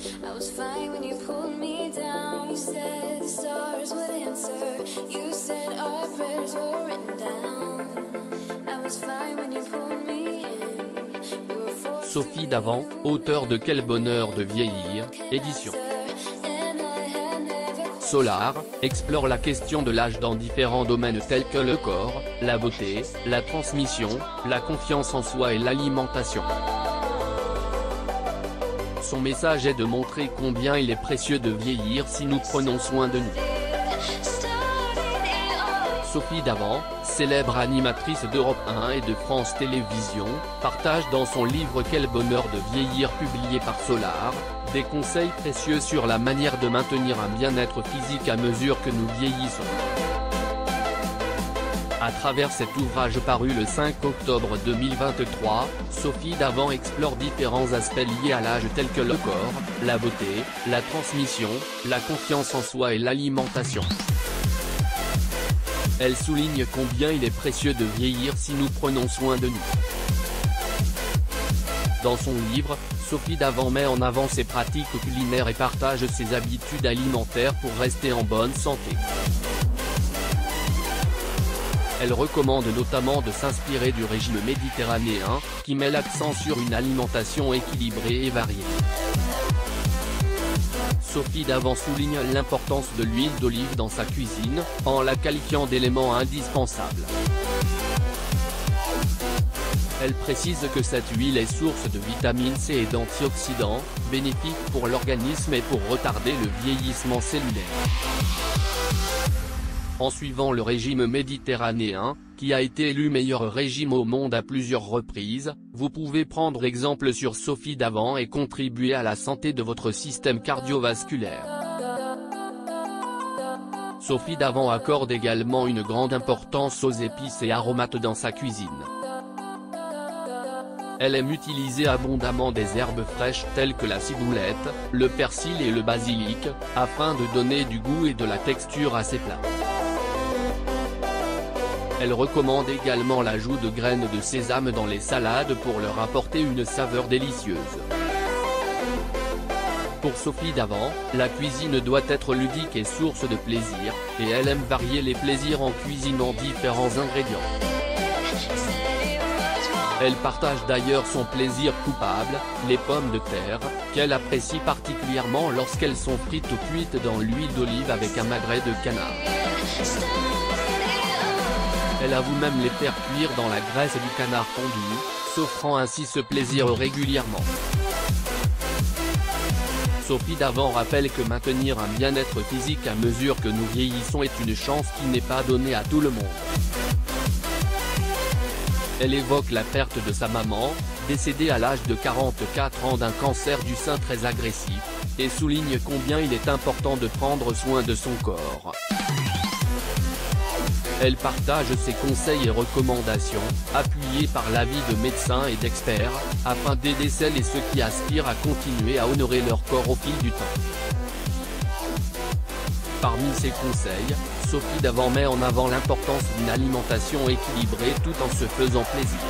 I was fine when you pulled me down. You said the stars would answer. You said our prayers were written down. I was fine when you pulled me in. You were forced. Sophie Davant, auteure de Quel bonheur de vieillir, édition Solar, explore la question de l'âge dans différents domaines tels que le corps, la beauté, la transmission, la confiance en soi et l'alimentation. Son message est de montrer combien il est précieux de vieillir si nous prenons soin de nous. Sophie Davant, célèbre animatrice d'Europe 1 et de France Télévisions, partage dans son livre Quel bonheur de vieillir publié par Solar, des conseils précieux sur la manière de maintenir un bien-être physique à mesure que nous vieillissons. À travers cet ouvrage paru le 5 octobre 2023, Sophie Davant explore différents aspects liés à l'âge tels que le corps, la beauté, la transmission, la confiance en soi et l'alimentation. Elle souligne combien il est précieux de vieillir si nous prenons soin de nous. Dans son livre, Sophie Davant met en avant ses pratiques culinaires et partage ses habitudes alimentaires pour rester en bonne santé. Elle recommande notamment de s'inspirer du régime méditerranéen, qui met l'accent sur une alimentation équilibrée et variée. Sophie Davant souligne l'importance de l'huile d'olive dans sa cuisine, en la qualifiant d'élément indispensable. Elle précise que cette huile est source de vitamine C et d'antioxydants, bénéfique pour l'organisme et pour retarder le vieillissement cellulaire. En suivant le régime méditerranéen, qui a été élu meilleur régime au monde à plusieurs reprises, vous pouvez prendre exemple sur Sophie Davant et contribuer à la santé de votre système cardiovasculaire. Sophie Davant accorde également une grande importance aux épices et aromates dans sa cuisine. Elle aime utiliser abondamment des herbes fraîches telles que la ciboulette, le persil et le basilic, afin de donner du goût et de la texture à ses plats. Elle recommande également l'ajout de graines de sésame dans les salades pour leur apporter une saveur délicieuse. Pour Sophie Davant, la cuisine doit être ludique et source de plaisir, et elle aime varier les plaisirs en cuisinant différents ingrédients. Elle partage d'ailleurs son plaisir coupable, les pommes de terre, qu'elle apprécie particulièrement lorsqu'elles sont frites ou cuites dans l'huile d'olive avec un magret de canard. Elle avoue même les faire cuire dans la graisse du canard fondu, s'offrant ainsi ce plaisir régulièrement. Sophie Davant rappelle que maintenir un bien-être physique à mesure que nous vieillissons est une chance qui n'est pas donnée à tout le monde. Elle évoque la perte de sa maman, décédée à l'âge de 44 ans d'un cancer du sein très agressif, et souligne combien il est important de prendre soin de son corps. Elle partage ses conseils et recommandations, appuyés par l'avis de médecins et d'experts, afin d'aider celles et ceux qui aspirent à continuer à honorer leur corps au fil du temps. Parmi ses conseils, Sophie Davant met en avant l'importance d'une alimentation équilibrée tout en se faisant plaisir.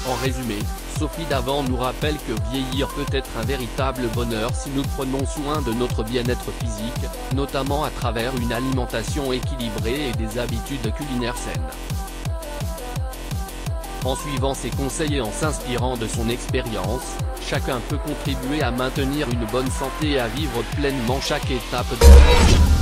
En résumé, Sophie Davant nous rappelle que vieillir peut être un véritable bonheur si nous prenons soin de notre bien-être physique, notamment à travers une alimentation équilibrée et des habitudes culinaires saines. En suivant ses conseils et en s'inspirant de son expérience, chacun peut contribuer à maintenir une bonne santé et à vivre pleinement chaque étape de sa vie.